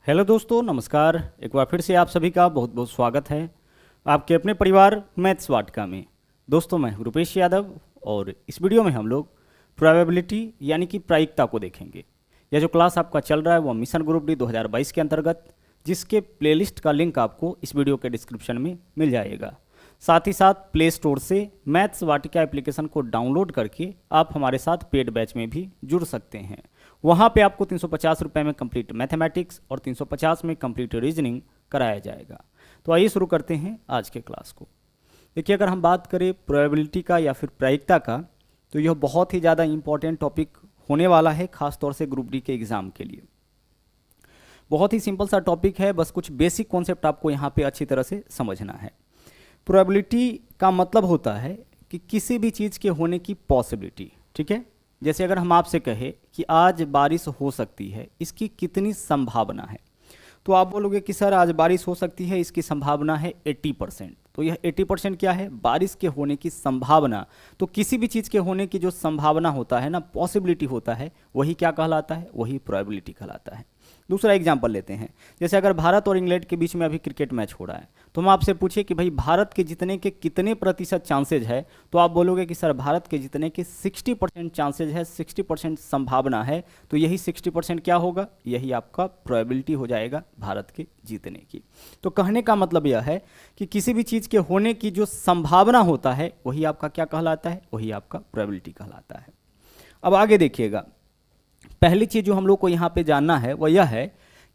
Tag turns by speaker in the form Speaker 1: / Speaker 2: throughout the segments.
Speaker 1: Hello दोस्तों, नमस्कार। एक बार फिर से आप सभी का बहुत बहुत स्वागत है आपके अपने परिवार मैथ्स वाटिका में। दोस्तों, मैं रुपेश यादव और इस वीडियो में हम लोग प्रोबेबिलिटी यानी कि प्रायिकता को देखेंगे। यह जो क्लास आपका चल रहा है वो मिशन ग्रुप डी 2022 के अंतर्गत, जिसके प्लेलिस्ट का लिंक आपको इस वीडियो के डिस्क्रिप्शन में मिल जाएगा। साथ ही साथ प्ले स्टोर से मैथ्स वाटिका एप्लीकेशन को डाउनलोड करके आप हमारे साथ पेड बैच में भी जुड़ सकते हैं। वहाँ पे आपको 350 रुपये में कंप्लीट मैथमेटिक्स और 350 में कंप्लीट रीजनिंग कराया जाएगा। तो आइए शुरू करते हैं आज के क्लास को। देखिए, अगर हम बात करें प्रोबेबिलिटी का या फिर प्रायिकता का, तो यह बहुत ही ज़्यादा इंपॉर्टेंट टॉपिक होने वाला है, खास तौर से ग्रुप डी के एग्ज़ाम के लिए। बहुत ही सिंपल सा टॉपिक है, बस कुछ बेसिक कॉन्सेप्ट आपको यहाँ पे अच्छी तरह से समझना है। प्रोबेबिलिटी का मतलब होता है कि किसी भी चीज़ के होने की पॉसिबिलिटी, ठीक है। जैसे अगर हम आपसे कहें कि आज बारिश हो सकती है, इसकी कितनी संभावना है, तो आप बोलोगे कि सर आज बारिश हो सकती है, इसकी संभावना है 80%। तो यह 80% क्या है? बारिश के होने की संभावना। तो किसी भी चीज़ के होने की जो संभावना होता है ना, पॉसिबिलिटी होता है, वही क्या कहलाता है? वही प्रोबेबिलिटी कहलाता है। दूसरा एग्जाम्पल लेते हैं। जैसे अगर भारत और इंग्लैंड के बीच में अभी क्रिकेट मैच हो रहा है, तो हम आपसे पूछे कि भाई भारत के जीतने के कितने प्रतिशत चांसेज है, तो आप बोलोगे कि सर भारत के जीतने के 60% चांसेज है, 60% संभावना है। तो यही 60% क्या होगा? यही आपका प्रोबेबिलिटी हो जाएगा भारत के जीतने की। तो कहने का मतलब यह है कि किसी भी चीज़ के होने की जो संभावना होता है, वही आपका क्या कहलाता है? वही आपका प्रोबेबिलिटी कहलाता है। अब आगे देखिएगा, पहली चीज़ जो हम लोग को यहाँ पे जानना है वह यह है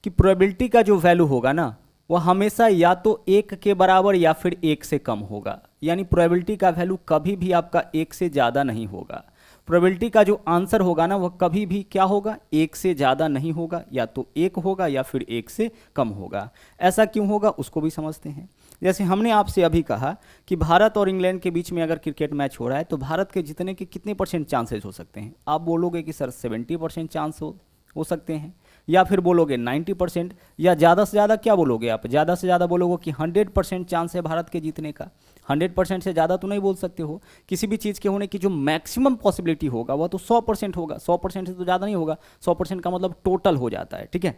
Speaker 1: कि प्रोबेबिलिटी का जो वैल्यू होगा ना, वह हमेशा या तो 1 के बराबर या फिर 1 से कम होगा। यानी प्रोबेबिलिटी का वैल्यू कभी भी आपका 1 से ज़्यादा नहीं होगा। प्रोबेबिलिटी का जो आंसर होगा ना, वह कभी भी क्या होगा? 1 से ज़्यादा नहीं होगा, या तो 1 होगा या फिर 1 से कम होगा। ऐसा क्यों होगा, उसको भी समझते हैं। जैसे हमने आपसे अभी कहा कि भारत और इंग्लैंड के बीच में अगर क्रिकेट मैच हो रहा है, तो भारत के जीतने के कितने % चांसेस हो सकते हैं? आप बोलोगे कि सर 70% चांस हो सकते हैं, या फिर बोलोगे 90%, या ज़्यादा से ज़्यादा क्या बोलोगे आप? ज़्यादा से ज़्यादा बोलोगे कि 100% चांस है भारत के जीतने का। 100% से ज़्यादा तो नहीं बोल सकते हो। किसी भी चीज़ के होने की जो मैक्सिमम पॉसिबिलिटी होगा वह तो 100% होगा। 100% से तो ज़्यादा नहीं होगा। 100% का मतलब टोटल हो जाता है, ठीक है।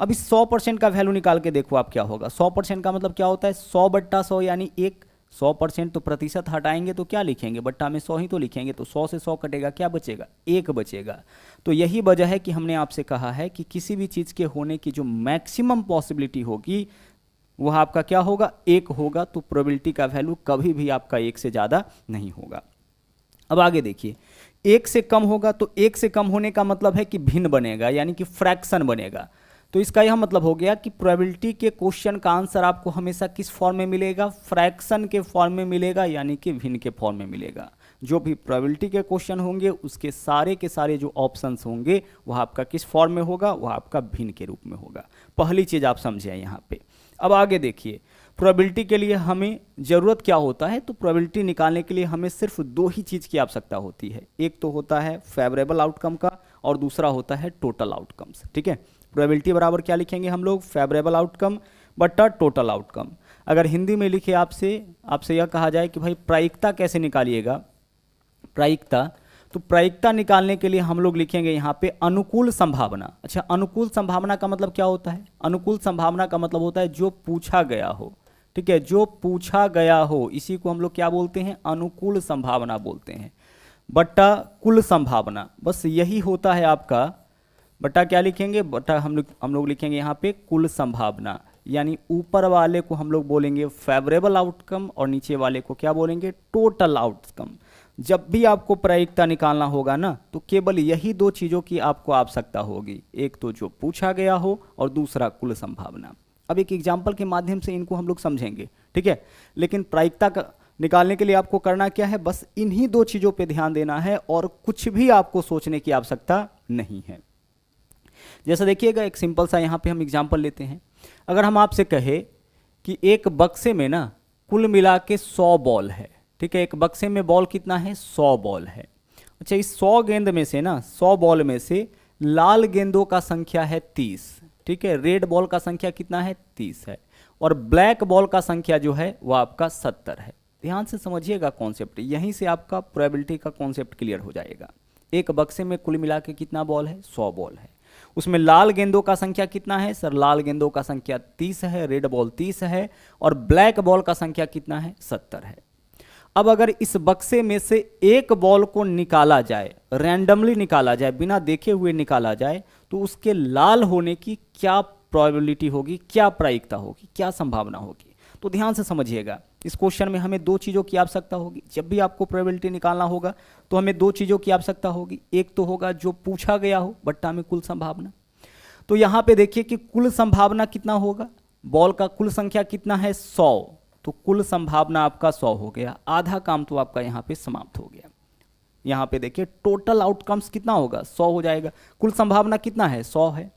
Speaker 1: अब इस 100% का वैल्यू निकाल के देखो आप क्या होगा। 100% का मतलब क्या होता है? 100/100 यानी 1। 100% तो प्रतिशत हटाएंगे तो क्या लिखेंगे? बट्टा में 100 ही तो लिखेंगे। तो 100 से 100 कटेगा, क्या बचेगा? 1 बचेगा। तो यही वजह है कि हमने आपसे कहा है कि किसी भी चीज़ के होने की जो मैक्सिमम पॉसिबिलिटी होगी वह आपका क्या होगा? 1 होगा। तो प्रोबेबिलिटी का वैल्यू कभी भी आपका 1 से ज़्यादा नहीं होगा। अब आगे देखिए, 1 से कम होगा, तो 1 से कम होने का मतलब है कि भिन्न बनेगा, यानी कि फ्रैक्शन बनेगा। तो इसका यह मतलब हो गया कि प्रोबेबिलिटी के क्वेश्चन का आंसर आपको हमेशा किस फॉर्म में मिलेगा? फ्रैक्शन के फॉर्म में मिलेगा, यानी कि भिन्न के फॉर्म में मिलेगा। जो भी प्रोबेबिलिटी के क्वेश्चन होंगे उसके सारे के सारे जो ऑप्शंस होंगे वह आपका किस फॉर्म में होगा? वह आपका भिन्न के रूप में होगा। पहली चीज़ आप समझे यहाँ पे। अब आगे देखिए, प्रोबेबिलिटी के लिए हमें ज़रूरत क्या होता है? तो प्रोबेबिलिटी निकालने के लिए हमें सिर्फ 2 ही चीज़ की आवश्यकता होती है। एक तो होता है फेवरेबल आउटकम का, और दूसरा होता है टोटल आउटकम्स, ठीक है। प्रोबेबिलिटी बराबर क्या लिखेंगे हम लोग? फेवरेबल आउटकम बट्टा टोटल आउटकम। अगर हिंदी में लिखे आपसे यह कहा जाए कि भाई प्रायिकता कैसे निकालिएगा, प्रायिकता, तो प्रायिकता निकालने के लिए हम लोग लिखेंगे यहाँ पे अनुकूल संभावना। अच्छा, अनुकूल संभावना का मतलब क्या होता है? अनुकूल संभावना का मतलब होता है जो पूछा गया हो, ठीक है। जो पूछा गया हो, इसी को हम लोग क्या बोलते हैं? अनुकूल संभावना बोलते हैं। बट्टा कुल संभावना, बस यही होता है आपका। बट्टा क्या लिखेंगे? बट्टा हम लोग लिखेंगे यहाँ पे कुल संभावना, यानी ऊपर वाले को हम लोग बोलेंगे फेवरेबल आउटकम और नीचे वाले को क्या बोलेंगे? Total outcome. जब भी आपको प्रायिकता निकालना होगा ना, तो केवल यही 2 चीज़ों की आपको आवश्यकता होगी। एक तो जो पूछा गया हो, और दूसरा कुल संभावना। अब एक एग्जाम्पल के माध्यम से इनको हम लोग समझेंगे, ठीक है। लेकिन प्रायिकता का निकालने के लिए आपको करना क्या है? बस इन्हीं 2 चीज़ों पे ध्यान देना है, और कुछ भी आपको सोचने की आवश्यकता नहीं है। जैसा देखिएगा, एक सिंपल सा यहाँ पे हम एग्जाम्पल लेते हैं। अगर हम आपसे कहे कि एक बक्से में ना कुल मिला के 100 बॉल है, ठीक है। एक बक्से में बॉल कितना है? 100 बॉल है। अच्छा, इस 100 गेंद में से ना, 100 बॉल में से लाल गेंदों का संख्या है 30, ठीक है। रेड बॉल का संख्या कितना है? 30 है। और ब्लैक बॉल का संख्या जो है वह आपका 70 है। ध्यान से समझिएगा कॉन्सेप्ट, यहीं से आपका प्रोबेबिलिटी का कॉन्सेप्ट क्लियर हो जाएगा। एक बक्से में कुल मिला के कितना बॉल है? 100 बॉल है। उसमें लाल गेंदों का संख्या कितना है सर? लाल गेंदों का संख्या 30 है, रेड बॉल 30 है, और ब्लैक बॉल का संख्या कितना है? 70 है। अब अगर इस बक्से में से एक बॉल को निकाला जाए, रैंडमली निकाला जाए, बिना देखे हुए निकाला जाए, तो उसके लाल होने की क्या प्रोबेबिलिटी होगी, क्या प्रायिकता होगी, क्या संभावना होगी? तो ध्यान से समझिएगा, इस क्वेश्चन में हमें दो चीज़ों की आवश्यकता होगी। जब भी आपको प्रोबेबिलिटी निकालना होगा तो हमें दो चीज़ों की आवश्यकता होगी। एक तो होगा जो पूछा गया हो बट्टा में कुल संभावना। तो यहाँ पे देखिए कि कुल संभावना कितना होगा, बॉल का कुल संख्या कितना है? 100। तो कुल संभावना आपका 100 हो गया, आधा काम तो आपका यहाँ पे समाप्त हो गया। यहाँ पे देखिए टोटल आउटकम्स कितना होगा? 100 हो जाएगा। कुल संभावना कितना है? 100 है।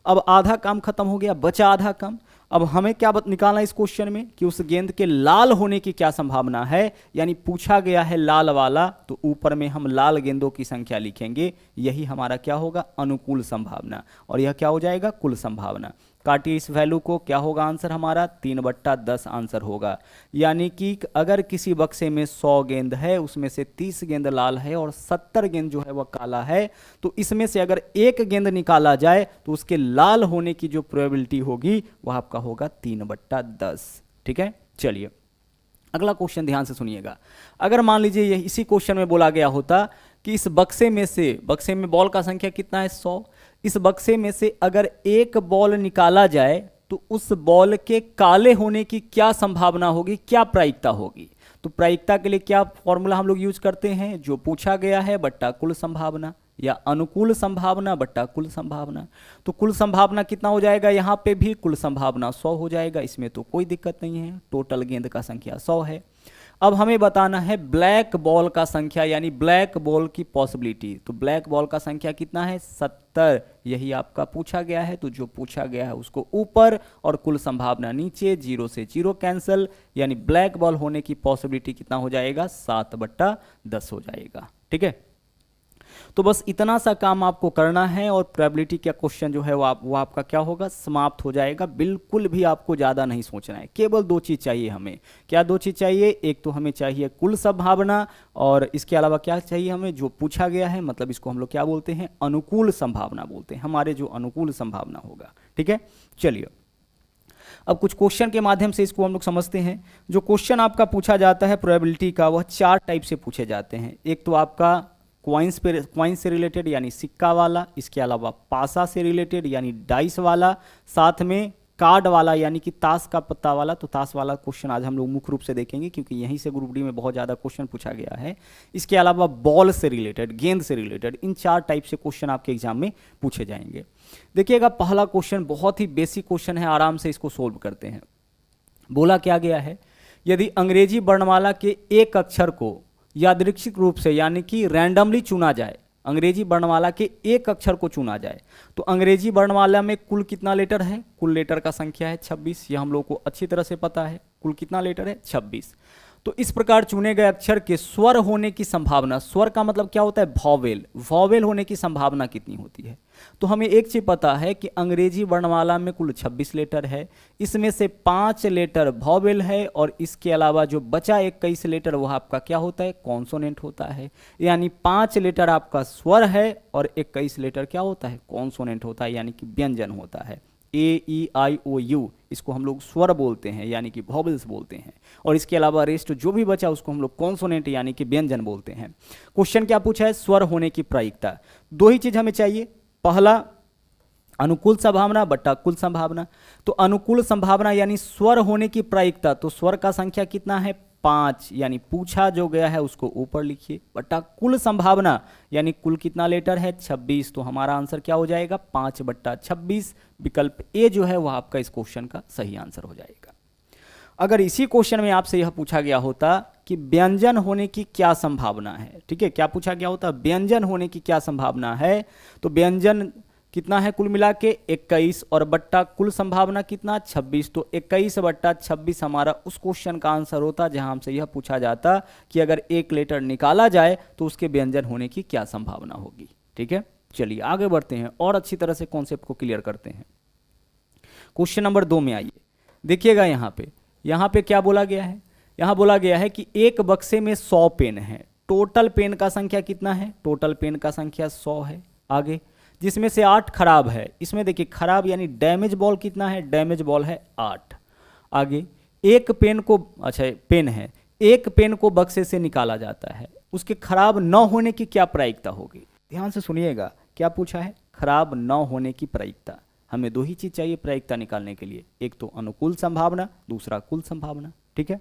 Speaker 1: अब आधा काम खत्म हो गया, बचा आधा काम। अब हमें क्या निकालना है इस क्वेश्चन में कि उस गेंद के लाल होने की क्या संभावना है, यानी पूछा गया है लाल वाला, तो ऊपर में हम लाल गेंदों की संख्या लिखेंगे। यही हमारा क्या होगा? अनुकूल संभावना। और यह क्या हो जाएगा? कुल संभावना। काटिए इस वैल्यू को, क्या होगा आंसर हमारा? 3/10 आंसर होगा। यानी कि अगर किसी बक्से में 100 गेंद है, उसमें से 30 गेंद लाल है और 70 गेंद जो है वह काला है, तो इसमें से अगर एक गेंद निकाला जाए तो उसके लाल होने की जो प्रोबेबिलिटी होगी वह आपका होगा 3/10। ठीक है, चलिए अगला क्वेश्चन ध्यान से सुनिएगा। अगर मान लीजिए ये इसी क्वेश्चन में बोला गया होता कि इस बक्से में बॉल का संख्या कितना है? 100। इस बक्से में से अगर एक बॉल निकाला जाए तो उस बॉल के काले होने की क्या संभावना होगी, क्या प्रायिकता होगी? तो प्रायिकता के लिए क्या फॉर्मूला हम लोग यूज करते हैं? जो पूछा गया है बट्टा कुल संभावना, या अनुकूल संभावना बट्टा कुल संभावना। तो कुल संभावना कितना हो जाएगा? यहाँ पे भी कुल संभावना 100 हो जाएगा, इसमें तो कोई दिक्कत नहीं है, टोटल गेंद का संख्या 100 है। अब हमें बताना है ब्लैक बॉल का संख्या, यानी ब्लैक बॉल की पॉसिबिलिटी। तो ब्लैक बॉल का संख्या कितना है? 70। यही आपका पूछा गया है, तो जो पूछा गया है उसको ऊपर और कुल संभावना नीचे, 0 से 0 कैंसिल, यानी ब्लैक बॉल होने की पॉसिबिलिटी कितना हो जाएगा? 7/10 हो जाएगा। ठीक है, तो बस इतना सा काम आपको करना है और प्रोबेबिलिटी का क्वेश्चन जो है वो आपका क्या होगा? समाप्त हो जाएगा। बिल्कुल भी आपको ज़्यादा नहीं सोचना है, केवल दो चीज़ चाहिए हमें। क्या दो चीज़ चाहिए? एक तो हमें चाहिए कुल संभावना, और इसके अलावा क्या चाहिए हमें? जो पूछा गया है, मतलब इसको हम लोग क्या बोलते हैं? अनुकूल संभावना बोलते हैं, हमारे जो अनुकूल संभावना होगा। ठीक है, चलिए अब कुछ क्वेश्चन के माध्यम से इसको हम लोग समझते हैं। जो क्वेश्चन आपका पूछा जाता है प्रोबेबिलिटी का, वह 4 टाइप से पूछे जाते हैं। एक तो आपका क्वाइंस से रिलेटेड यानी सिक्का वाला, इसके अलावा पासा से रिलेटेड यानी डाइस वाला, साथ में कार्ड वाला यानी कि ताश का पत्ता वाला। तो ताश वाला क्वेश्चन आज हम लोग मुख्य रूप से देखेंगे क्योंकि यहीं से ग्रुप डी में बहुत ज़्यादा क्वेश्चन पूछा गया है। इसके अलावा बॉल से रिलेटेड, गेंद से रिलेटेड, इन 4 टाइप से क्वेश्चन आपके एग्जाम में पूछे जाएंगे। देखिएगा पहला क्वेश्चन बहुत ही बेसिक क्वेश्चन है, आराम से इसको सोल्व करते हैं। बोला क्या गया है? यदि अंग्रेजी वर्णमाला के एक अक्षर को यादृच्छिक रूप से यानी कि रैंडमली चुना जाए, अंग्रेजी वर्णमाला के एक अक्षर को चुना जाए, तो अंग्रेजी वर्णमाला में कुल कितना लेटर है? कुल लेटर का संख्या है 26। यह हम लोग को अच्छी तरह से पता है, कुल कितना लेटर है? 26। तो इस प्रकार चुने गए अक्षर के स्वर होने की संभावना, स्वर का मतलब क्या होता है? वॉवेल, वॉवेल होने की संभावना कितनी होती है? तो हमें एक चीज पता है कि अंग्रेजी वर्णमाला में कुल 26 लेटर है, इसमें से 5 लेटर वॉवेल है और इसके अलावा जो बचा 21 लेटर वह आपका क्या होता है? कॉन्सोनेंट होता है। यानी 5 लेटर आपका स्वर है और 21 लेटर क्या होता है? कॉन्सोनेंट होता है, यानी कि व्यंजन होता है। AEIOU इसको हम लोग स्वर बोलते हैं, यानी कि वॉवेल्स बोलते हैं, और इसके अलावा रेस्ट जो भी बचा उसको हम लोग कॉन्सोनेंट यानी कि व्यंजन बोलते हैं। क्वेश्चन क्या पूछा है? स्वर होने की प्रायिकता। दो ही चीज हमें चाहिए, पहला अनुकूल संभावना बट्टा कुल संभावना। तो अनुकूल संभावना यानी स्वर होने की प्रायिकता, तो स्वर का संख्या कितना है? 5, यानी पूछा जो गया है उसको ऊपर लिखिए, बट्टा कुल संभावना यानी कुल कितना लेटर है? 26। तो हमारा आंसर क्या हो जाएगा? 5/26। विकल्प ए जो है वह आपका इस क्वेश्चन का सही आंसर हो जाएगा। अगर इसी क्वेश्चन में आपसे यह पूछा गया होता कि व्यंजन होने की क्या संभावना है, ठीक है, क्या पूछा गया होता? व्यंजन होने की क्या संभावना है? तो व्यंजन कितना है कुल मिला के? 21, और बट्टा कुल संभावना कितना? 26। तो 21/26 हमारा उस क्वेश्चन का आंसर होता जहां हमसे यह पूछा जाता कि अगर एक लेटर निकाला जाए तो उसके व्यंजन होने की क्या संभावना होगी। ठीक है, चलिए आगे बढ़ते हैं और अच्छी तरह से कॉन्सेप्ट को क्लियर करते हैं। क्वेश्चन नंबर 2 में आइए, देखिएगा यहाँ पे क्या बोला गया है? यहाँ बोला गया है कि एक बक्से में 100 पेन है, टोटल पेन का संख्या कितना है? टोटल पेन का संख्या 100 है। आगे जिसमें से 8 खराब है। इसमें देखिए खराब यानी डैमेज बॉल कितना है, डैमेज बॉल है 8। आगे एक पेन को, अच्छा पेन है, एक पेन को बक्से से निकाला जाता है, उसके खराब न होने की क्या प्रायिकता होगी। ध्यान से सुनिएगा, क्या पूछा है, खराब न होने की प्रायिकता। हमें दो ही चीज चाहिए प्रायिकता निकालने के लिए, एक तो अनुकूल संभावना, दूसरा कुल संभावना। ठीक है,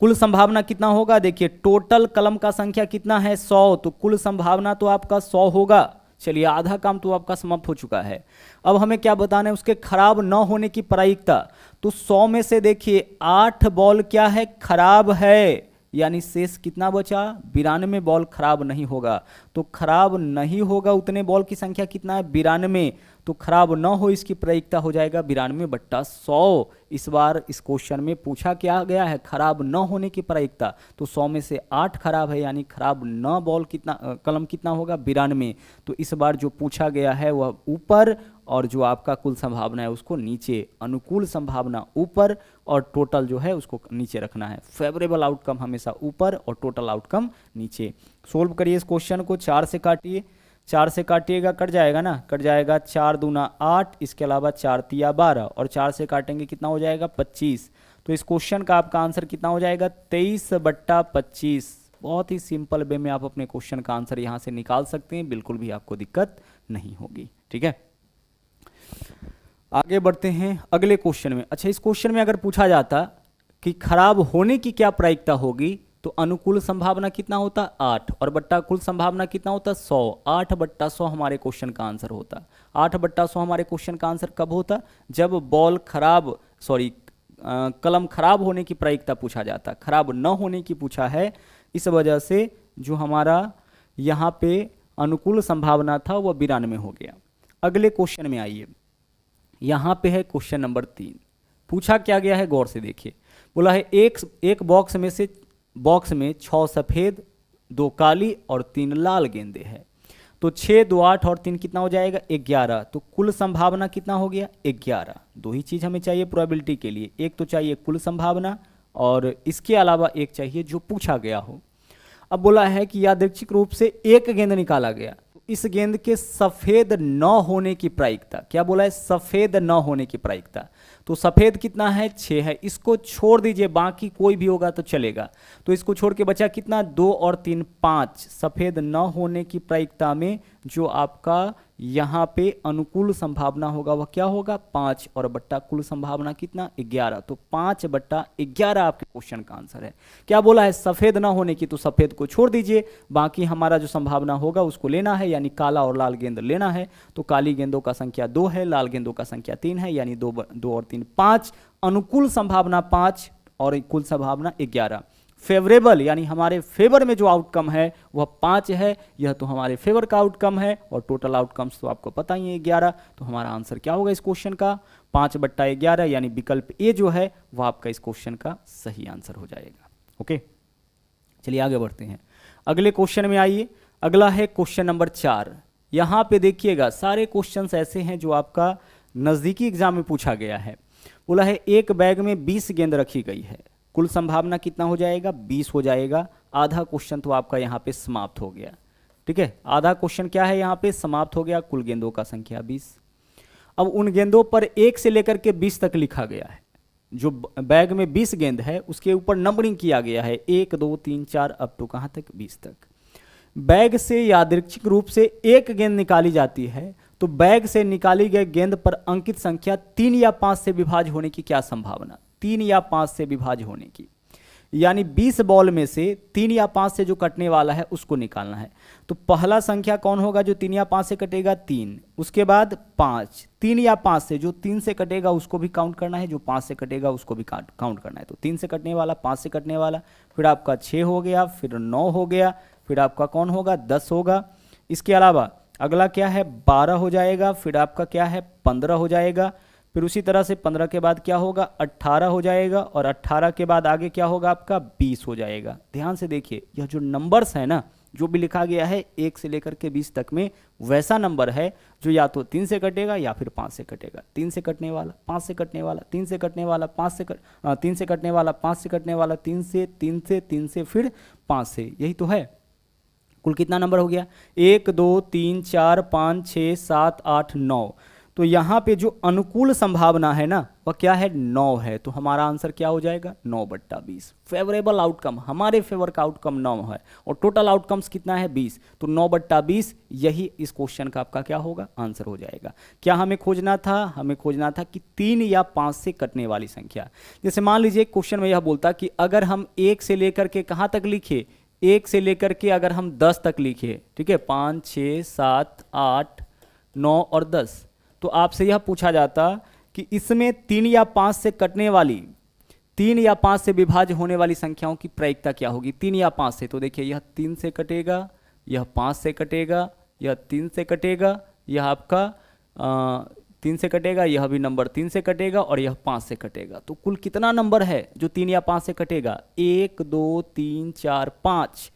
Speaker 1: कुल संभावना कितना होगा, देखिए टोटल कलम का संख्या कितना है 100, तो कुल संभावना तो आपका 100 होगा। चलिए आधा काम तो आपका समाप्त हो चुका है। अब हमें क्या बताना है, उसके खराब न होने की प्रायिकता। तो 100 में से देखिए 8 बॉल क्या है, खराब है, यानी शेष कितना बचा, 92 बॉल खराब नहीं होगा। तो खराब नहीं होगा उतने बॉल की संख्या कितना है, 92। तो खराब न हो इसकी प्रायिकता हो जाएगा 92/100। इस बार इस क्वेश्चन में पूछा क्या गया है, खराब न होने की प्रायिकता। तो 100 में से 8 खराब है, यानी खराब न बॉल कितना, कलम कितना होगा 92। तो इस बार जो पूछा गया है वह ऊपर, और जो आपका कुल संभावना है उसको नीचे। अनुकूल संभावना ऊपर और टोटल जो है उसको नीचे रखना है। फेवरेबल आउटकम हमेशा ऊपर और टोटल आउटकम नीचे। सोल्व करिए इस क्वेश्चन को, 4 से काटिए, 4 से काटिएगा कट जाएगा ना, कट जाएगा 4 दूना 8, इसके अलावा 4 तिया 12, और 4 से काटेंगे कितना हो जाएगा 25। तो इस क्वेश्चन का आपका आंसर कितना हो जाएगा 23/25। बहुत ही सिंपल वे में आप अपने क्वेश्चन का आंसर यहाँ से निकाल सकते हैं, बिल्कुल भी आपको दिक्कत नहीं होगी। ठीक है, आगे बढ़ते हैं अगले क्वेश्चन में। अच्छा, इस क्वेश्चन में अगर पूछा जाता कि खराब होने की क्या प्रायिकता होगी, तो अनुकूल संभावना कितना होता 8, और बट्टा कुल संभावना कितना होता 100। 8/100 हमारे क्वेश्चन का आंसर होता। 8/100 हमारे क्वेश्चन का आंसर कब होता, जब बॉल खराब, सॉरी कलम खराब होने की प्रायिकता पूछा जाता, खराब न होने की पूछा है। इस वजह से जो हमारा यहाँ पे अनुकूल संभावना था वह 92 हो गया। अगले क्वेश्चन में आइए, यहाँ पे है क्वेश्चन नंबर 3। पूछा क्या गया है, गौर से देखिए। बोला है एक बॉक्स में से, बॉक्स में 6 सफेद, 2 काली और 3 लाल गेंदे हैं। तो 6, 2, 8 और 3 कितना हो जाएगा 11। तो कुल संभावना कितना हो गया 11। दो ही चीज हमें चाहिए प्रोबेबिलिटी के लिए, एक तो चाहिए कुल संभावना और इसके अलावा एक चाहिए जो पूछा गया हो। अब बोला है कि यादृच्छिक रूप से एक गेंद निकाला गया, इस गेंद के सफेद न होने की प्रायिकता, क्या बोला है, सफेद न होने की प्रायिकता। तो सफेद कितना है 6 है, इसको छोड़ दीजिए, बाकी कोई भी होगा तो चलेगा। तो इसको छोड़ के बचा कितना 2 और 3 5। सफेद न होने की प्रायिकता में जो आपका यहाँ पे अनुकूल संभावना होगा वह क्या होगा 5, और बट्टा कुल संभावना कितना 11। तो 5/11 आपके क्वेश्चन का आंसर है। क्या बोला है, सफेद न होने की, तो सफेद को छोड़ दीजिए, बाकी हमारा जो संभावना होगा उसको लेना है, यानी काला और लाल गेंद लेना है। तो काली गेंदों का संख्या 2 है, लाल गेंदों का संख्या 3 है, यानी 2 और 3 5। अनुकूल संभावना 5 और कुल संभावना 11। फेवरेबल यानी हमारे फेवर में जो आउटकम है वह 5 है, यह तो हमारे फेवर का आउटकम है, और टोटल आउटकम्स तो आपको पता ही है 11। तो हमारा आंसर क्या होगा इस क्वेश्चन का 5/11, यानी विकल्प ए जो है वह आपका इस क्वेश्चन का सही आंसर हो जाएगा। ओके, चलिए आगे बढ़ते हैं, अगले क्वेश्चन में आइए। अगला है क्वेश्चन नंबर 4। यहाँ पे देखिएगा सारे क्वेश्चंस ऐसे हैं जो आपका नजदीकी एग्जाम में पूछा गया है। बोला है एक बैग में 20 गेंद रखी गई है, कुल संभावना कितना हो जाएगा 20 हो जाएगा। आधा क्वेश्चन तो आपका यहाँ पे समाप्त हो गया। ठीक है, आधा क्वेश्चन क्या है यहाँ पे समाप्त हो गया, कुल गेंदों का संख्या 20। अब उन गेंदों पर 1 से लेकर के 20 तक लिखा गया है। जो बैग में 20 गेंद है उसके ऊपर नंबरिंग किया गया है 1 2 3 4 अप टू कहाँ तक 20 तक। बैग से यादृच्छिक रूप से एक गेंद निकाली जाती है, तो बैग से निकाली गई गेंद पर अंकित संख्या 3 या 5 से विभाज्य होने की क्या संभावना, 3 या 5 से विभाज्य होने की, यानी 20 बॉल में से 3 या 5 से जो कटने वाला है उसको निकालना है। तो पहला संख्या कौन होगा जो 3 या 5 से कटेगा 3, उसके बाद 5, 3 या 5 से जो 3 से कटेगा उसको भी काउंट करना है, जो 5 से कटेगा उसको भी काउंट करना है। तो 3 से कटने वाला, 5 से कटने वाला, फिर आपका 6 हो गया, फिर 9 हो गया, फिर आपका कौन होगा 10 होगा। इसके अलावा अगला क्या है 12 हो जाएगा, फिर आपका क्या है 15 हो जाएगा, फिर उसी तरह से 15 के बाद क्या होगा 18 हो जाएगा, और 18 के बाद आगे क्या होगा आपका 20 हो जाएगा। ध्यान से देखिए यह जो नंबर्स है ना, जो भी लिखा गया है 1 से लेकर के 20 तक में वैसा नंबर है जो या तो 3 से कटेगा या फिर 5 से कटेगा। 3 से कटने वाला, 5 से कटने वाला, 3 से कटने वाला, 3 से कटने वाला, 5 से कटने वाला, 3 से, 3 से, 3 से, फिर 5 से, यही तो है। कुल कितना नंबर हो गया? 1 2 3 4 5 6 7 8 9। तो यहाँ पे जो अनुकूल संभावना है ना वह क्या है? 9 है। तो हमारा आंसर क्या हो जाएगा? 9/20। फेवरेबल आउटकम, हमारे फेवर का आउटकम 9 है और टोटल आउटकम्स कितना है? 20। तो 9/20 यही इस क्वेश्चन का आपका क्या होगा? आंसर हो जाएगा। क्या हमें खोजना था? हमें खोजना था कि 3 या 5 से कटने वाली संख्या। जैसे मान लीजिए क्वेश्चन में यह बोलता कि अगर हम 1 से लेकर के कहाँ तक लिखे? 1 से लेकर के अगर हम 10 तक लिखे, ठीक है, 5 6 7 8 9 और 10, तो आपसे यह पूछा जाता कि इसमें 3 या 5 से कटने वाली, 3 या 5 से विभाज्य होने वाली संख्याओं की प्रायिकता क्या होगी? 3 या 5 से। तो देखिए यह 3 से कटेगा, यह 5 से कटेगा, यह 3 से कटेगा, यह आपका 3 से कटेगा, यह भी नंबर 3 से कटेगा और यह 5 से कटेगा। तो कुल कितना नंबर है जो 3 या 5 से कटेगा? 1 2 3 4 5।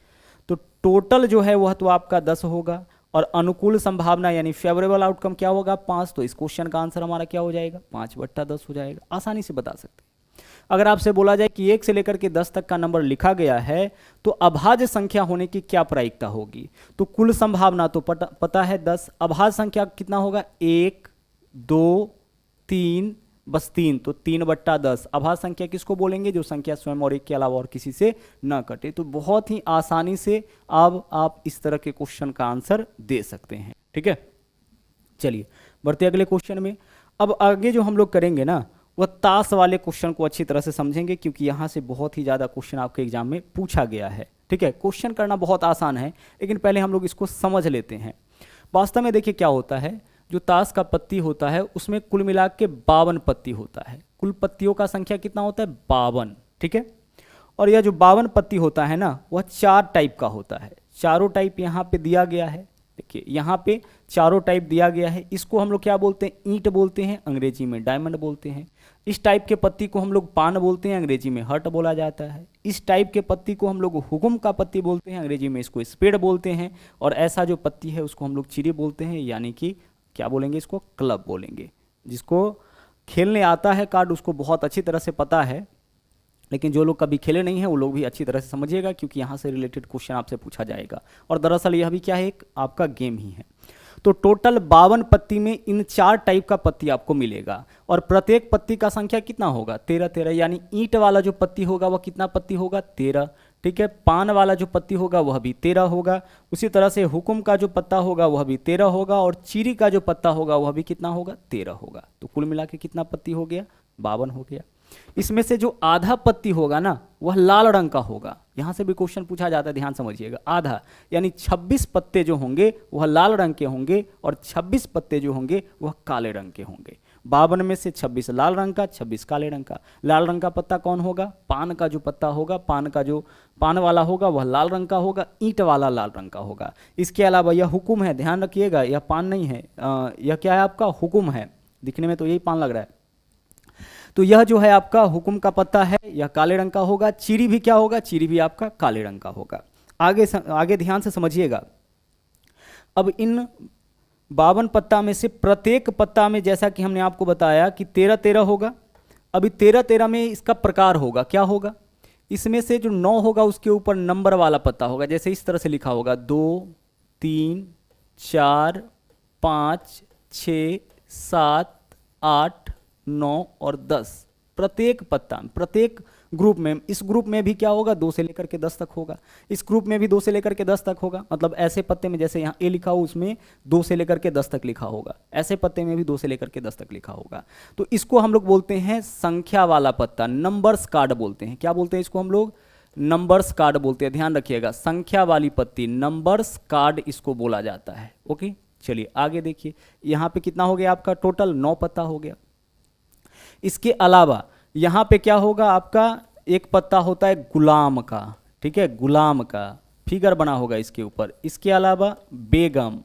Speaker 1: तो टोटल जो है वह तो आपका 10 होगा और अनुकूल संभावना यानी फेवरेबल आउटकम क्या होगा? 5। तो इस क्वेश्चन का आंसर हमारा क्या हो जाएगा? 5/10 हो जाएगा। आसानी से बता सकते हैं। अगर आपसे बोला जाए कि 1 से लेकर के 10 तक का नंबर लिखा गया है तो अभाज्य संख्या होने की क्या प्रायिकता होगी? तो कुल संभावना तो पता है 10, अभाज्य संख्या कितना होगा? 1 2 3, बस 3, तो 3/10। अभाज्य संख्या किसको बोलेंगे? जो संख्या स्वयं और एक के अलावा और किसी से न कटे। तो बहुत ही आसानी से अब आप इस तरह के क्वेश्चन का आंसर दे सकते हैं। ठीक है, चलिए बढ़ते अगले क्वेश्चन में। अब आगे जो हम लोग करेंगे ना वह ताश वाले क्वेश्चन को अच्छी तरह से समझेंगे, क्योंकि यहाँ से बहुत ही ज़्यादा क्वेश्चन आपके एग्जाम में पूछा गया है। ठीक है, क्वेश्चन करना बहुत आसान है, लेकिन पहले हम लोग इसको समझ लेते हैं। वास्तव में देखिए क्या होता है, जो ताश का पत्ती होता है उसमें कुल मिला के 52 पत्ती होता है। कुल पत्तियों का संख्या कितना होता है? 52। ठीक है, और यह जो 52 पत्ती होता है ना वह 4 टाइप का होता है। चारों टाइप यहाँ पे दिया गया है। देखिए यहाँ पे चारों टाइप दिया गया है। इसको हम लोग क्या बोलते हैं? ईंट बोलते हैं, अंग्रेजी में डायमंड बोलते हैं। इस टाइप के पत्ती को हम लोग पान बोलते हैं, अंग्रेजी में हर्ट बोला जाता है। इस टाइप के पत्ती को हम लोग हुकुम का पत्ती बोलते हैं, अंग्रेजी में इसको स्पेड बोलते हैं। और ऐसा जो पत्ती है उसको हम लोग चिड़ी बोलते हैं, यानी कि क्या बोलेंगे? इसको क्लब बोलेंगे। जिसको खेलने आता है कार्ड उसको बहुत अच्छी तरह से पता है, लेकिन जो लोग कभी खेले नहीं हैं वो लोग भी अच्छी तरह से समझिएगा, क्योंकि यहाँ से रिलेटेड क्वेश्चन आपसे पूछा जाएगा। और दरअसल यह भी क्या है? एक आपका गेम ही है। तो टोटल 52 पत्ती में इन 4 टाइप का पत्ती आपको मिलेगा और प्रत्येक पत्ती का संख्या कितना होगा? 13। यानी ईंट वाला जो पत्ती होगा वह कितना पत्ती होगा? 13। ठीक है, पान वाला जो पत्ती होगा वह भी 13 होगा। उसी तरह से हुकुम का जो पत्ता होगा वह भी 13 होगा और चीरी का जो पत्ता होगा वह भी कितना होगा? 13 होगा। तो कुल मिला के कितना पत्ती हो गया? 52 हो गया। इसमें से जो आधा पत्ती होगा ना वह लाल रंग का होगा। यहां से भी क्वेश्चन पूछा जाता है, ध्यान समझिएगा। आधा यानी 26 पत्ते जो होंगे वह लाल रंग के होंगे और 26 पत्ते जो होंगे वह काले रंग के होंगे। 52 में से 26 लाल रंग का, 26 काले रंग का। लाल रंग का पत्ता कौन होगा? पान का जो पत्ता होगा, पान का जो पान वाला होगा वह लाल रंग का होगा, ईंट वाला लाल रंग का होगा। इसके अलावा यह हुकुम है, ध्यान रखिएगा, यह पान नहीं है, यह क्या है? आपका हुकुम है। दिखने में तो यही पान लग रहा है। तो यह जो है आपका हुकुम का पत्ता है, यह काले रंग का होगा। चीरी भी क्या होगा? चीरी भी आपका काले रंग का होगा। आगे ध्यान से समझिएगा। अब इन 52 पत्ता में से प्रत्येक पत्ता में, जैसा कि हमने आपको बताया कि 13-13 होगा। अभी 13-13 में इसका प्रकार होगा, क्या होगा? इसमें से जो 9 होगा उसके ऊपर नंबर वाला पत्ता होगा। जैसे इस तरह से लिखा होगा 2 3 4 5 6 7 8 9 और 10। प्रत्येक पत्ता, प्रत्येक ग्रुप में, इस ग्रुप में भी क्या होगा? 2 से लेकर के 10 तक होगा। इस ग्रुप में भी 2 से लेकर के 10 तक होगा। मतलब ऐसे पत्ते में, जैसे यहाँ ए लिखा हो उसमें 2 से लेकर के 10 तक लिखा होगा। ऐसे पत्ते में भी 2 से लेकर के 10 तक लिखा होगा। तो इसको हम लोग बोलते हैं संख्या वाला पत्ता, नंबर्स कार्ड बोलते हैं। क्या बोलते हैं इसको हम लोग? नंबर्स कार्ड बोलते हैं। ध्यान रखिएगा, संख्या वाली पत्ती नंबर्स कार्ड इसको बोला जाता है। ओके, चलिए आगे देखिए। यहाँ पे कितना हो गया आपका? टोटल 9 पत्ता हो गया। इसके अलावा यहाँ पे क्या होगा? आपका एक पत्ता होता है गुलाम का। ठीक है, गुलाम का फिगर बना होगा इसके ऊपर। इसके अलावा बेगम,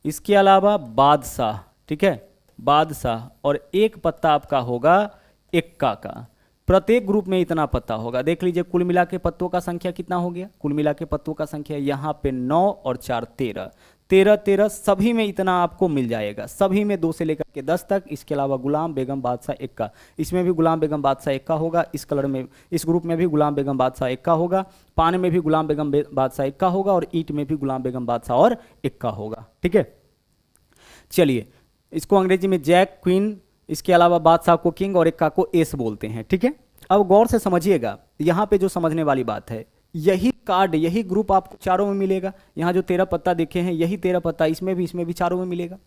Speaker 1: इसके अलावा बादशाह। ठीक है, बादशाह। और एक पत्ता आपका होगा इक्का का। प्रत्येक ग्रुप में इतना पत्ता होगा। देख लीजिए कुल मिला के पत्तों का संख्या कितना हो गया? कुल मिला के पत्तों का संख्या यहाँ पे 9 और 4 13। 13 13 सभी में इतना आपको मिल जाएगा, सभी में 2 से लेकर के 10 तक। इसके अलावा गुलाम बेगम बादशाह इक्का, इसमें भी गुलाम बेगम बादशाह इक्का होगा। इस कलर में, इस ग्रुप में भी गुलाम बेगम बादशाह इक्का होगा। पान में भी गुलाम बेगम बादशाह इक्का होगा और ईंट में भी गुलाम बेगम बादशाह और इक्का होगा। ठीक है, चलिए इसको अंग्रेजी में जैक, क्वीन, इसके अलावा बादशाह को किंग और इक्का को एस बोलते हैं। ठीक है, अब गौर से समझिएगा, यहाँ पे जो समझने वाली बात है, यही कार्ड, यही ग्रुप आपको चारों में मिलेगा। यहाँ जो 13 पत्ता देखे हैं, यही 13 पत्ता इसमें भी चारों में मिलेगा।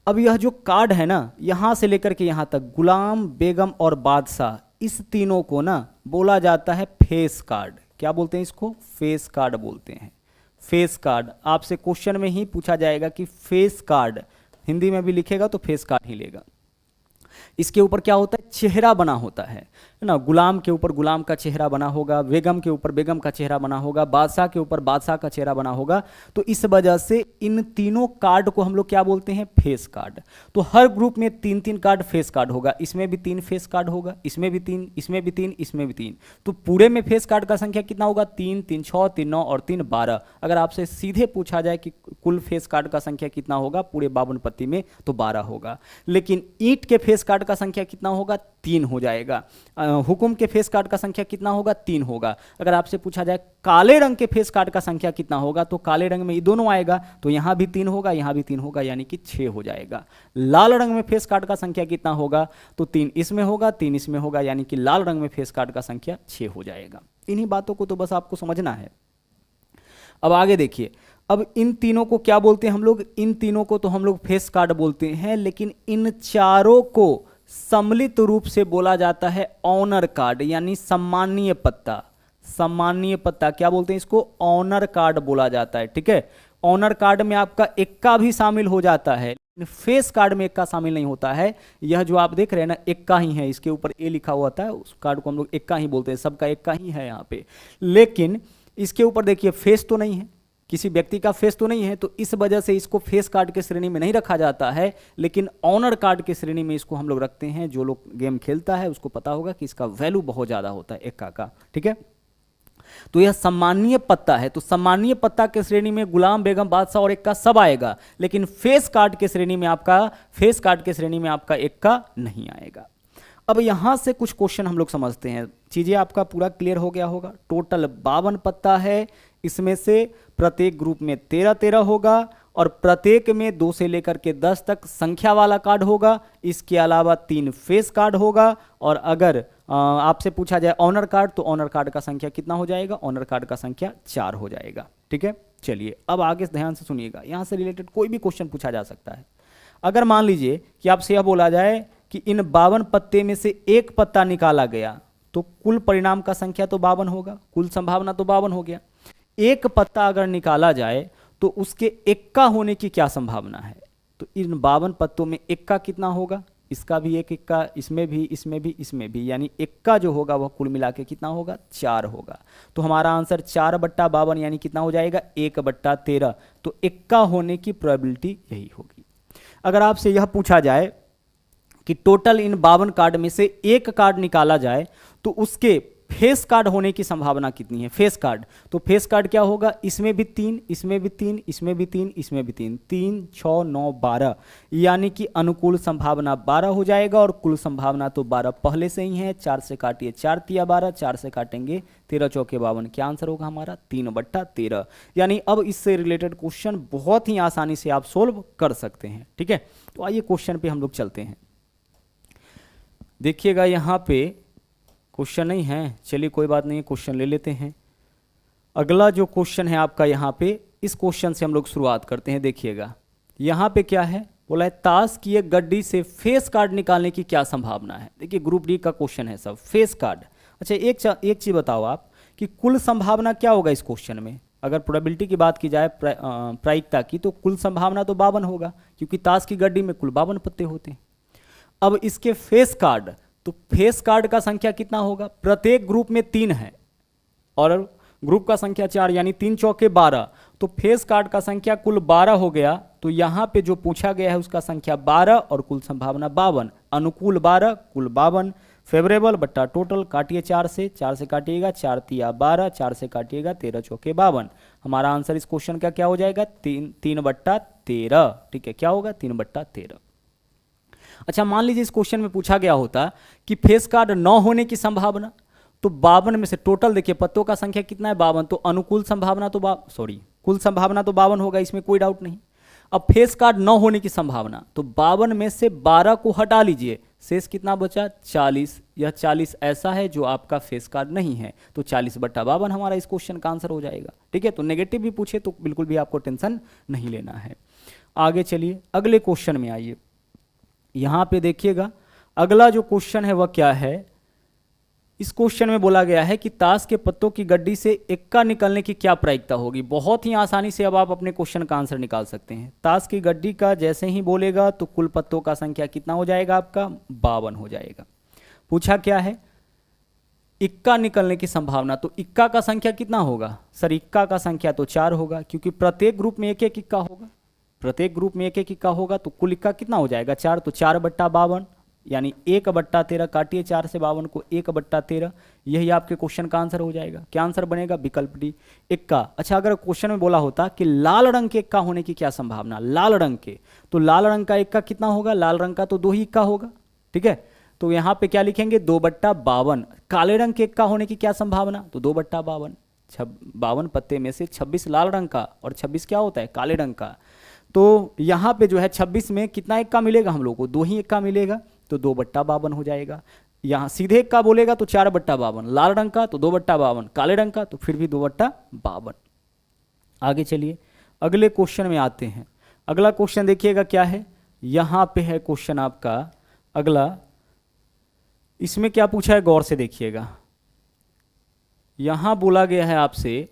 Speaker 1: अब यह जो कार्ड है ना, यहाँ से लेकर के यहाँ तक गुलाम, बेगम और बादशाह, इस तीनों को ना बोला जाता है फेस कार्ड। क्या बोलते हैं इसको? फेस कार्ड बोलते हैं। फेस कार्ड आपसे क्वेश्चन में ही पूछा जाएगा कि फेस कार्ड, हिंदी में भी लिखेगा तो फेस कार्ड ही लेगा। इसके ऊपर क्या होता है? चेहरा बना होता है ना। गुलाम के ऊपर गुलाम का चेहरा बना होगा, बेगम के ऊपर बेगम का चेहरा बना होगा, बादशाह के ऊपर बादशाह का चेहरा बना होगा। तो इस वजह से इन तीनों कार्ड को हम लोग क्या बोलते हैं? Face card. तो हर ग्रुप में 3-3 कार्ड फेस कार्ड होगा। इसमें भी 3 फेस कार्ड होगा, इसमें भी 3, इसमें भी 3, इसमें भी 3। तो पूरे में फेस कार्ड का संख्या कितना होगा? 3 3 6 3 9 और 3 12। अगर आपसे सीधे पूछा जाए कि कुल फेस कार्ड का संख्या कितना होगा पूरे 52 पत्ती में, तो 12 होगा। लेकिन ईंट के फेस कार्ड का संख्या कितना होगा? 3 हो जाएगा। हुकुम के फेस कार्ड का संख्या कितना होगा? 3 होगा। अगर आपसे पूछा जाए काले रंग के फेस कार्ड का संख्या कितना होगा, तो काले रंग में ये दोनों आएगा, तो यहां भी 3 होगा, यहां भी 3 होगा, यानी कि 6 हो जाएगा। लाल रंग में फेस कार्ड का संख्या कितना होगा? तो 3 इसमें होगा, 3 इसमें होगा, यानी कि लाल रंग में फेस कार्ड का संख्या 6 हो जाएगा। इन्हीं बातों को तो बस आपको समझना है। अब आगे देखिए, अब इन तीनों को क्या बोलते हैं हम लोग? इन तीनों को तो हम लोग फेस कार्ड बोलते हैं, लेकिन इन चारों को सम्मिलित रूप से बोला जाता है ऑनर कार्ड, यानी सम्मानीय पत्ता। सम्मानीय पत्ता क्या बोलते हैं इसको? ऑनर कार्ड बोला जाता है। ठीक है, ऑनर कार्ड में आपका इक्का भी शामिल हो जाता है, फेस कार्ड में इक्का शामिल नहीं होता है। यह जो आप देख रहे हैं ना, इक्का ही है, इसके ऊपर ए लिखा हुआ था, उस कार्ड को हम लोग इक्का ही बोलते हैं, सबका इक्का ही है यहाँ पे। लेकिन इसके ऊपर देखिए फेस तो नहीं है, किसी व्यक्ति का फेस तो नहीं है, तो इस वजह से इसको फेस कार्ड के श्रेणी में नहीं रखा जाता है, लेकिन ऑनर कार्ड के श्रेणी में इसको हम लोग रखते हैं। जो लोग गेम खेलता है उसको पता होगा कि इसका वैल्यू बहुत ज़्यादा होता है इक्का का। ठीक है, तो यह सम्मानीय पत्ता है, तो सम्मानीय पत्ता के श्रेणी में गुलाम, बेगम, बादशाह और इक्का सब आएगा, लेकिन फेस कार्ड के श्रेणी में आपका इक्का नहीं आएगा। अब यहां से कुछ क्वेश्चन हम लोग समझते हैं, चीजें आपका पूरा क्लियर हो गया होगा। टोटल 52 पत्ता है, इसमें से प्रत्येक ग्रुप में 13 13 होगा और प्रत्येक में 2 से लेकर के 10 तक संख्या वाला कार्ड होगा। इसके अलावा 3 फेस कार्ड होगा। और अगर आपसे पूछा जाए ऑनर कार्ड, तो ऑनर कार्ड का संख्या कितना हो जाएगा? ऑनर कार्ड का संख्या 4 हो जाएगा। ठीक है, चलिए अब आगे ध्यान से सुनिएगा, यहां से रिलेटेड कोई भी क्वेश्चन पूछा जा सकता है। अगर मान लीजिए कि आपसे यह बोला जाए कि इन 52 पत्ते में से एक पत्ता निकाला गया, तो कुल परिणाम का संख्या तो 52 होगा, कुल संभावना तो 52 हो गया। एक पत्ता अगर निकाला जाए तो उसके इक्का होने की क्या संभावना है? तो इन 52 पत्तों में इक्का कितना होगा? इसका भी एक इक्का, इसमें भी, इसमें भी, इसमें भी, यानी इक्का जो होगा वह कुल मिला के कितना होगा? 4 होगा। तो हमारा आंसर 4/52 यानी कितना हो जाएगा? 1/13। तो इक्का होने की प्रोबेबिलिटी यही होगी। अगर आपसे यह पूछा जाए कि टोटल इन 52 कार्ड में से एक कार्ड निकाला जाए तो उसके फेस कार्ड होने की संभावना कितनी है? फेस कार्ड, तो फेस कार्ड क्या होगा? इसमें भी 3, इसमें भी 3, इसमें भी 3, इसमें भी 3, 3 6 9 12, यानी कि अनुकूल संभावना 12 हो जाएगा और कुल संभावना तो 12 पहले से ही है। 4 से काटिए, 4 तिया 12, 4 से काटेंगे 13 चौके 52। क्या आंसर होगा हमारा? 3/13। यानी अब इससे रिलेटेड क्वेश्चन बहुत ही आसानी से आप सोल्व कर सकते हैं। ठीक है, तो आइए क्वेश्चन पे हम लोग चलते हैं। देखिएगा यहाँ पे क्वेश्चन नहीं है, चलिए कोई बात नहीं, क्वेश्चन ले लेते हैं। अगला जो क्वेश्चन है आपका यहाँ पे, इस क्वेश्चन से हम लोग शुरुआत करते हैं। देखिएगा यहाँ पे क्या है, बोला है ताश की एक गड्डी से फेस कार्ड निकालने की क्या संभावना है। देखिए ग्रुप डी का क्वेश्चन है सब, फेस कार्ड। अच्छा एक चीज़ बताओ आप कि कुल संभावना क्या होगा इस क्वेश्चन में? अगर प्रोबेबिलिटी की बात की जाए, प्रायिकता की, तो कुल संभावना तो 52 होगा, क्योंकि ताश की गड्डी में कुल 52 पत्ते होते हैं। अब इसके फेस कार्ड, तो फेस कार्ड का संख्या कितना होगा? प्रत्येक ग्रुप में 3 है और ग्रुप का संख्या 4, यानी 3 चौके 12। तो फेस कार्ड का संख्या कुल 12 हो गया। तो यहाँ पे जो पूछा गया है उसका संख्या 12 और कुल संभावना 52। अनुकूल 12, कुल 52, फेवरेबल बट्टा टोटल, काटिए 4 से काटिएगा 4 तिया 12, 4 से काटिएगा 13 चौके 52। हमारा आंसर इस क्वेश्चन का क्या हो जाएगा, 3/13। ठीक है, क्या होगा, 3/13। अच्छा, मान लीजिए इस क्वेश्चन में पूछा गया होता कि फेस कार्ड 9 होने की संभावना, तो 52 में से टोटल देखिए पत्तों का संख्या कितना है, 52, तो अनुकूल संभावना तो कुल संभावना तो 52 होगा, इसमें कोई डाउट नहीं। अब फेस कार्ड 9 होने की संभावना, तो 52 में से 12 को हटा लीजिए, शेष कितना बचा, 40। यह 40 ऐसा है जो आपका फेस कार्ड नहीं है, तो 40/52 हमारा इस क्वेश्चन का आंसर हो जाएगा। ठीक है, तो नेगेटिव भी पूछे तो बिल्कुल भी आपको टेंशन नहीं लेना है। आगे चलिए, अगले क्वेश्चन में आइए। यहां पे देखिएगा अगला जो क्वेश्चन है वह क्या है। इस क्वेश्चन में बोला गया है कि ताश के पत्तों की गड्डी से इक्का निकलने की क्या प्रायिकता होगी। बहुत ही आसानी से अब आप अपने क्वेश्चन का आंसर निकाल सकते हैं। ताश की गड्डी का जैसे ही बोलेगा तो कुल पत्तों का संख्या कितना हो जाएगा आपका, 52 हो जाएगा। पूछा क्या है, इक्का निकलने की संभावना, तो इक्का का संख्या कितना होगा सर, इक्का का संख्या तो 4 होगा, क्योंकि प्रत्येक ग्रुप में एक एक इक्का होगा, प्रत्येक ग्रुप में एक एक इक्का होगा, तो कुल इक्का कितना हो जाएगा 4, तो 4/52 यानी 1/13 काटिए 4 से 52 को, 1/13, यही आपके क्वेश्चन का आंसर हो जाएगा। क्या आंसर बनेगा, विकल्प डी, इक्का। अच्छा, अगर क्वेश्चन में बोला होता कि लाल रंग के इक्का होने की क्या संभावना, लाल रंग के, तो लाल रंग का इक्का कितना होगा, लाल रंग का तो 2 ही इक्का होगा। ठीक है, तो यहां पे क्या लिखेंगे, 2/52। काले रंग के इक्का होने की क्या संभावना, तो 2/52, 52 पत्ते में से 26 लाल रंग का और 26 क्या होता है, काले रंग का। तो यहाँ पे जो है 26 में कितना इक्का मिलेगा हम लोग को, 2 ही इक्का मिलेगा, तो 2/52 हो जाएगा। यहाँ सीधे इक्का बोलेगा तो 4/52, लाल रंग का तो 2/52, काले रंग का तो फिर भी 2/52। आगे चलिए, अगले क्वेश्चन में आते हैं। अगला क्वेश्चन देखिएगा क्या है, यहाँ पे है क्वेश्चन आपका अगला। इसमें क्या पूछा है, गौर से देखिएगा। यहाँ बोला गया है आपसे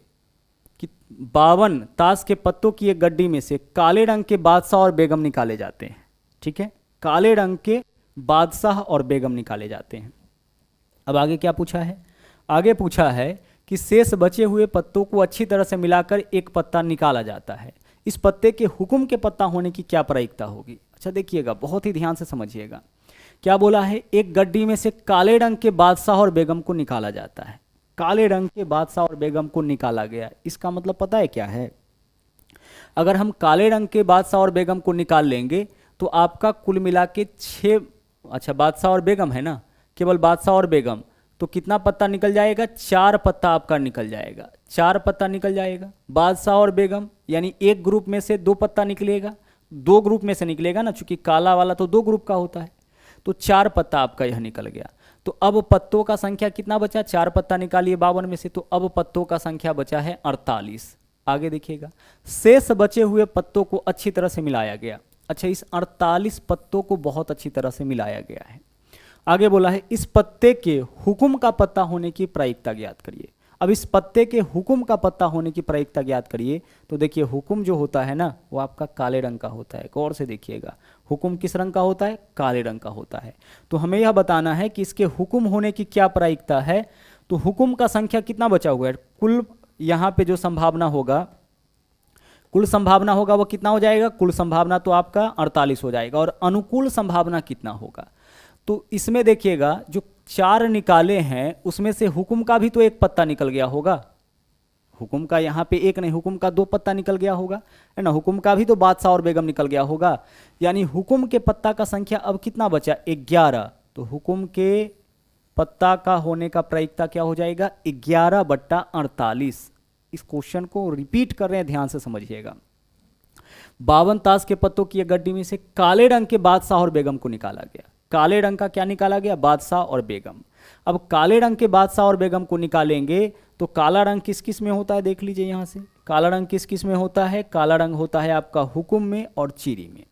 Speaker 1: कि 52 ताश के पत्तों की एक गड्डी में से काले रंग के बादशाह और बेगम निकाले जाते हैं। ठीक है, काले रंग के बादशाह और बेगम निकाले जाते हैं। अब आगे क्या पूछा है, आगे पूछा है कि शेष बचे हुए पत्तों को अच्छी तरह से मिलाकर एक पत्ता निकाला जाता है। इस पत्ते के हुक्म के पत्ता होने की क्या प्रायिकता होगी। अच्छा देखिएगा, बहुत ही ध्यान से समझिएगा। क्या बोला है, एक गड्डी में से काले रंग के बादशाह और बेगम को निकाला जाता है। काले रंग के बादशाह और बेगम को निकाला गया, इसका मतलब पता है क्या है, अगर हम काले रंग के बादशाह और बेगम को निकाल लेंगे तो आपका कुल मिला के 6, अच्छा बादशाह और बेगम है ना, केवल बादशाह और बेगम, तो कितना पत्ता निकल जाएगा, 4 पत्ता आपका निकल जाएगा, 4 पत्ता निकल जाएगा। बादशाह और बेगम यानी एक ग्रुप में से 2 पत्ता निकलेगा, 2 ग्रुप में से निकलेगा ना, चूंकि काला वाला तो 2 ग्रुप का होता है, तो 4 पत्ता आपका यह निकल गया। तो अब पत्तों का संख्या कितना बचा, 4 पत्ता निकालिए 52 में से, तो अब पत्तों का संख्या बचा है 48। आगे देखिएगा, शेष बचे हुए पत्तों को अच्छी तरह से मिलाया गया। अच्छा, इस 48 पत्तों को बहुत अच्छी तरह से मिलाया गया है। आगे बोला है इस पत्ते के हुक्म का पत्ता होने की प्रायिकता ज्ञात करिए। अब इस पत्ते के हुक्म का पत्ता होने की प्रायिकता ज्ञात करिए, तो देखिए हुक्म जो होता है ना वो आपका काले रंग का होता है। गौर से देखिएगा, हुक्म किस रंग का होता है, काले रंग का होता है। तो हमें यह बताना है कि इसके हुक्म होने की क्या प्रायिकता है। तो हुक्म का संख्या कितना बचा हुआ है, कुल यहाँ पे जो संभावना होगा, कुल संभावना होगा वो कितना हो जाएगा, कुल संभावना तो आपका 48 हो जाएगा। और अनुकूल संभावना कितना होगा, तो इसमें देखिएगा जो 4 निकाले हैं उसमें से हुक्म का भी तो 1 पत्ता निकल गया होगा। हुक्म का यहाँ पे 1 नहीं, हुक्म का 2 पत्ता निकल गया होगा, है ना। हुक्म का भी तो बादशाह और बेगम निकल गया होगा, यानी हुक्म के पत्ता का संख्या अब कितना बचा, 11। तो हुक्म के पत्ता का होने का प्रायिकता क्या हो जाएगा, 11/48। इस क्वेश्चन को रिपीट कर रहे हैं, ध्यान से समझिएगा। 52 ताश के पत्तों की एक गड्डी में से काले रंग के बादशाह और बेगम को निकाला गया। काले रंग का क्या निकाला गया, बादशाह और बेगम। अब काले रंग के बादशाह और बेगम को निकालेंगे तो काला रंग किस किस में होता है, देख लीजिए यहाँ से, काला रंग किस किस में होता है, काला रंग होता है आपका हुक्म में और चीरी में।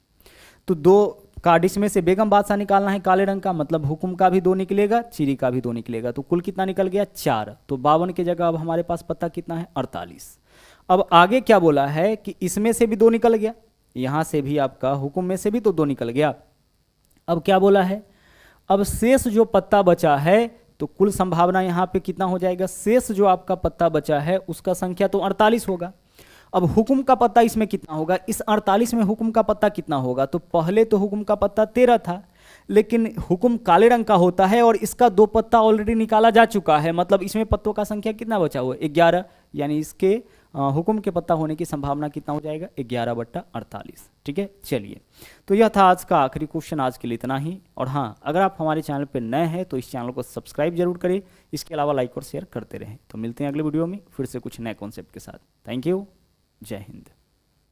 Speaker 1: तो 2 कार्डिस में से बेगम बादशाह निकालना है काले रंग का, मतलब हुक्म का भी 2 निकलेगा, चीरी का भी 2 निकलेगा, तो कुल कितना निकल गया, 4। तो 52 की जगह अब हमारे पास पत्ता कितना है, 48। अब आगे क्या बोला है कि इसमें से भी 2 निकल गया, यहां से भी आपका हुक्म में से भी तो 2 निकल गया। अब क्या बोला है, अब शेष जो पत्ता बचा है, तो कुल संभावना यहां पे कितना हो जाएगा, शेष जो आपका पत्ता बचा है उसका संख्या तो 48 होगा। अब हुक्म का पत्ता इसमें कितना होगा, इस 48 में हुक्म का पत्ता कितना होगा, तो पहले तो हुक्म का पत्ता 13 था, लेकिन हुक्म काले रंग का होता है और इसका 2 पत्ता ऑलरेडी निकाला जा चुका है, मतलब इसमें पत्तों का संख्या कितना बचा हुआ है, 11, यानी इसके हुक्म के पत्ता होने की संभावना कितना हो जाएगा, 11/48। ठीक है, चलिए, तो यह था आज का आखिरी क्वेश्चन। आज के लिए इतना ही। और हाँ, अगर आप हमारे चैनल पर नए हैं तो इस चैनल को सब्सक्राइब जरूर करें, इसके अलावा लाइक और शेयर करते रहें। तो मिलते हैं अगले वीडियो में फिर से कुछ नए कॉन्सेप्ट के साथ। थैंक यू, जय हिंद।